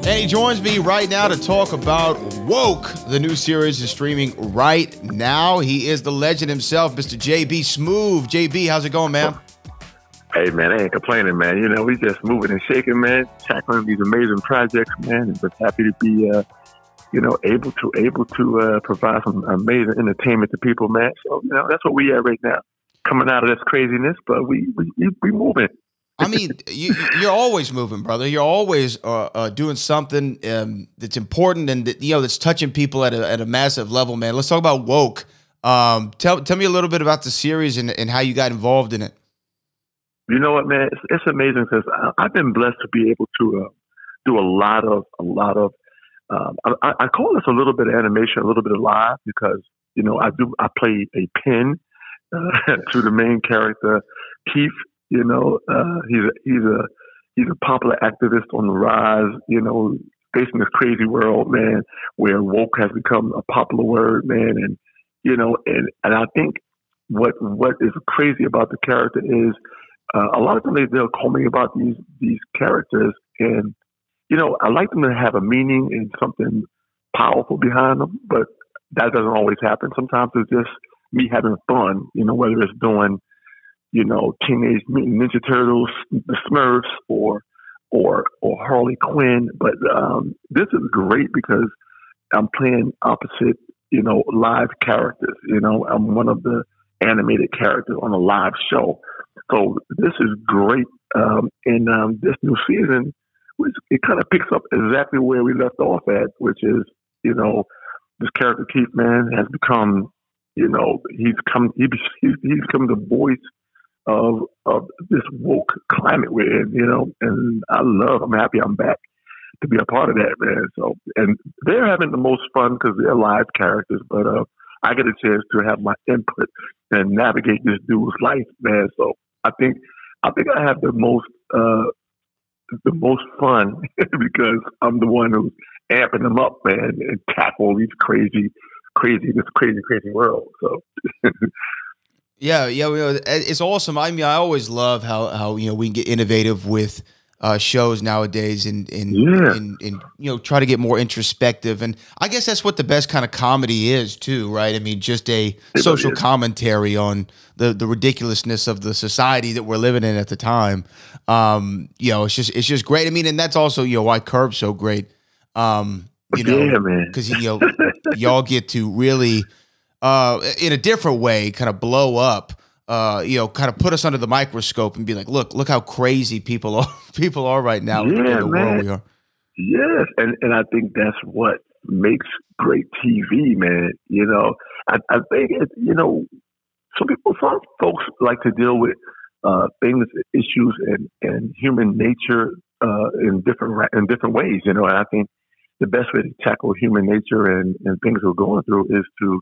And he joins me right now to talk about Woke. The new series is streaming right now. He is the legend himself, Mr. JB Smoove. JB, how's it going, man? Hey, man, I ain't complaining, man. You know, we just moving and shaking, man, tackling these amazing projects, man, and just happy to be, able to provide some amazing entertainment to people, man. So, that's what we are right now, coming out of this craziness, but we moving. I mean, you're always moving, brother. You're always doing something that's important and that's touching people at a massive level, man. Let's talk about Woke. Tell me a little bit about the series and how you got involved in it. You know what, man? It's amazing because I've been blessed to be able to do a lot of. I call this a little bit of animation, a little bit of live because I play a pin to the main character, Keith. He's a popular activist on the rise, facing this crazy world, man, where woke has become a popular word, man. And I think what is crazy about the character is a lot of times they'll call me about these characters and, I like them to have a meaning and something powerful behind them, but that doesn't always happen. Sometimes it's just me having fun, whether it's doing Teenage Mutant Ninja Turtles, the Smurfs, or Harley Quinn. But this is great because I'm playing opposite, live characters. I'm one of the animated characters on a live show. So this is great. And this new season, it kind of picks up exactly where we left off at, which is, this character Keith, man, has become, he's become the voice of this woke climate we're in, and I'm happy I'm back to be a part of that, man. So, and they're having the most fun because they're live characters, but I get a chance to have my input and navigate this dude's life, man. So I think I have the most fun because I'm the one who's amping them up, man, and tackle these crazy world. So. Yeah, it's awesome. I mean, I always love how we can get innovative with shows nowadays and try to get more introspective. And I guess that's what the best kind of comedy is too, right? I mean, just a social commentary on the ridiculousness of the society that we're living in at the time. It's just great. I mean, and that's also why Curb's so great. Because y'all get to really. In a different way, kind of blow up, kind of put us under the microscope and be like, look how crazy people are right now in the world we are. Yes, and I think that's what makes great TV, man. I think some folks like to deal with things, issues, and human nature in different ways. And I think the best way to tackle human nature and things we're going through is to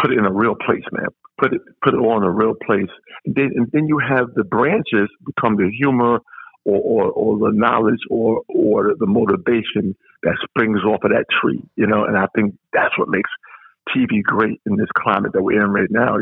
put it in a real place, man. Put it on a real place, and then you have the branches become the humor or the knowledge or the motivation that springs off of that tree, And I think that's what makes TV great in this climate that we're in right now.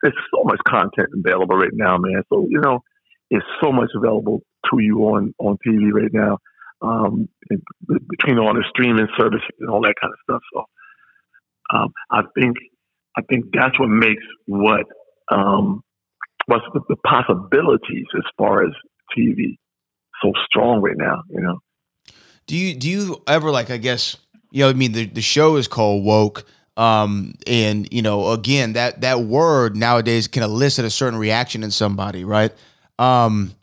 There's so much content available right now, man. So it's so much available to you on TV right now, between all the streaming services and all that kind of stuff. So. I think that's what makes what's the possibilities as far as TV so strong right now. Do you ever I guess the show is called Woke, and again that word nowadays can elicit a certain reaction in somebody, right? And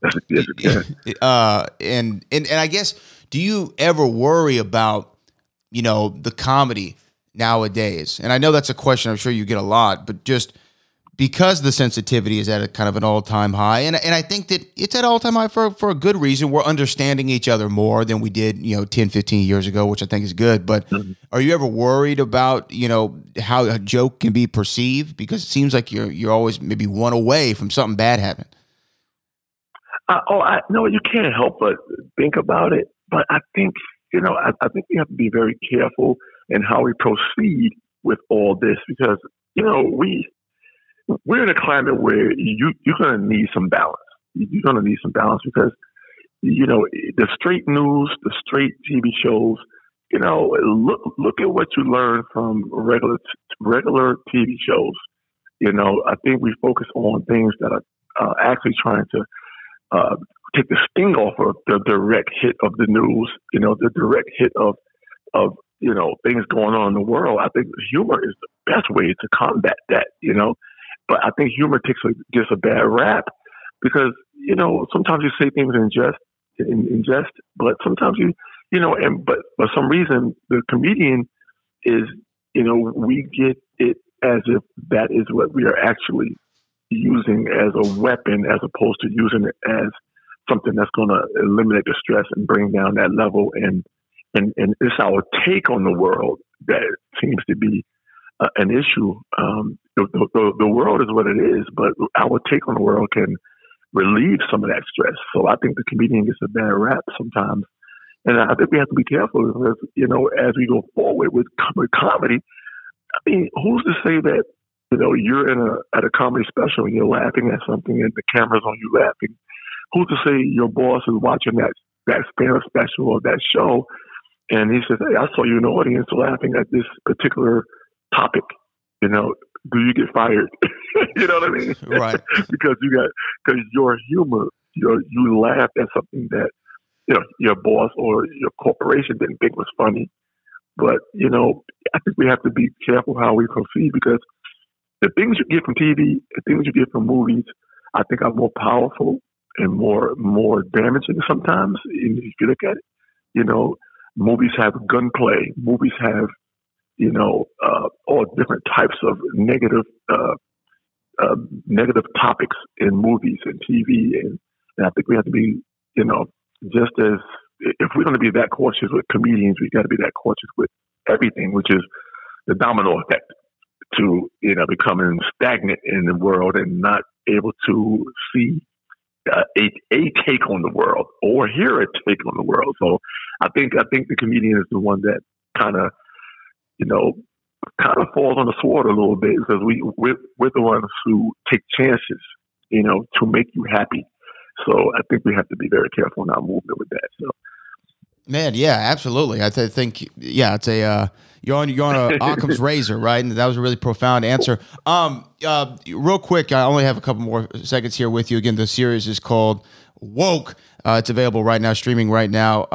I guess do you ever worry about the comedy nowadays? And I know that's a question I'm sure you get a lot, but just because the sensitivity is at a kind of an all-time high, and I think that it's at all-time high for a good reason. We're understanding each other more than we did 10, 15 years ago, which I think is good. But are you ever worried about how a joke can be perceived? Because it seems like you're always maybe one away from something bad happening. No, you can't help but think about it. But I think I think we have to be very careful in how we proceed with all this because, we're in a climate where you're going to need some balance. You're going to need some balance because the straight news, the straight TV shows. Look at what you learn from regular TV shows. I think we focus on things that are actually trying to take the sting off of the direct hit of the news. The direct hit of things going on in the world. I think humor is the best way to combat that. But I think humor gets a bad rap because sometimes you say things in jest, but sometimes but for some reason the comedian is we get it as if that is what we are actually using as a weapon, as opposed to using it as something that's going to eliminate the stress and bring down that level. And it's our take on the world that seems to be an issue. The world is what it is, but our take on the world can relieve some of that stress. So I think the comedian gets a bad rap sometimes. And I think we have to be careful because, as we go forward with comedy, I mean, who's to say that, you're at a comedy special and you're laughing at something and the camera's on you laughing? Who's to say your boss is watching that stand-up special or that show and he says, hey, I saw you in the audience laughing at this particular topic, do you get fired? You know what I mean? Right. because your humor, you laughed at something that, your boss or your corporation didn't think was funny. But, I think we have to be careful how we proceed because the things you get from TV, the things you get from movies, I think are more powerful and more damaging sometimes. If you look at it, movies have gunplay. Movies have, all different types of negative topics in movies and TV. And I think we have to be, just as if we're going to be that cautious with comedians, we got to be that cautious with everything, which is the domino effect to, becoming stagnant in the world and not able to see a take on the world or hear a take on the world. So I think the comedian is the one that kind of falls on the sword a little bit because we're the ones who take chances, to make you happy. So I think we have to be very careful in our movement with that. So. Man, yeah, absolutely. I think, it's you're on a Occam's razor, right? And that was a really profound answer. Real quick, I only have a couple more seconds here with you. Again, the series is called Woke. It's available right now, streaming right now.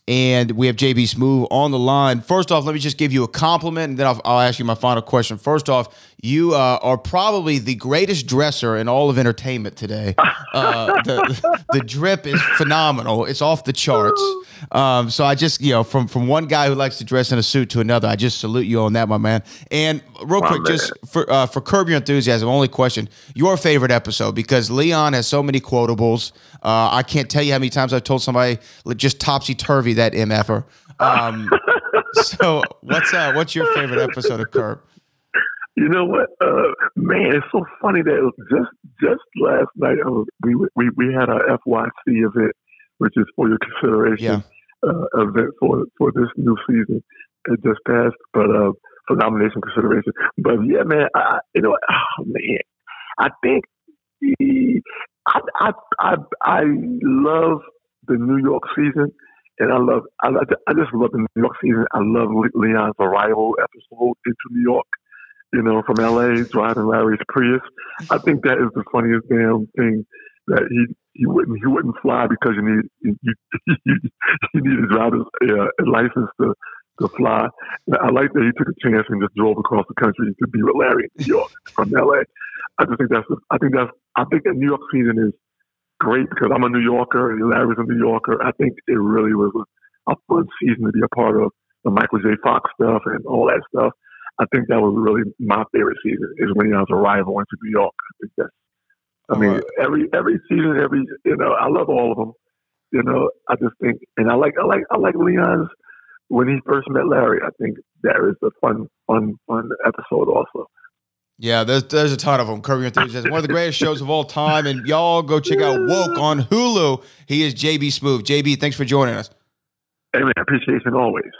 And we have JB Smoove on the line. First off, let me just give you a compliment, and then I'll ask you my final question. First off, you are probably the greatest dresser in all of entertainment today. The drip is phenomenal. It's off the charts. So I just, from one guy who likes to dress in a suit to another, I just salute you on that, my man. And real quick, just for Curb Your Enthusiasm, only question, your favorite episode, because Leon has so many quotables. I can't tell you how many times I've told somebody just topsy-turvy that MFer. So what's your favorite episode of Curb? You know what, man? It's so funny that just last night we had our FYC event, which is for your consideration event for this new season. It just passed, but for nomination consideration. But yeah, man, I think I love the New York season. And I just love the New York season. I love Leon's arrival episode into New York, from LA, driving Larry's Prius. I think that is the funniest damn thing that he wouldn't fly because you need a driver's license to fly. I like that he took a chance and just drove across the country to be with Larry in New York from LA. I think that New York season is great because I'm a New Yorker and Larry's a New Yorker. I think it really was a fun season to be a part of, the Michael J. Fox stuff and all that stuff. I think that was really my favorite season is Leon's arrival into New York. I think that's, every season, I love all of them. I just think, and I like Leon's when he first met Larry. I think that is a fun episode also. Yeah, there's a ton of them. Curb Your Enthusiasm, one of the greatest shows of all time. And y'all go check out Woke on Hulu. He is JB Smoove. JB, thanks for joining us. Hey, man, appreciation always.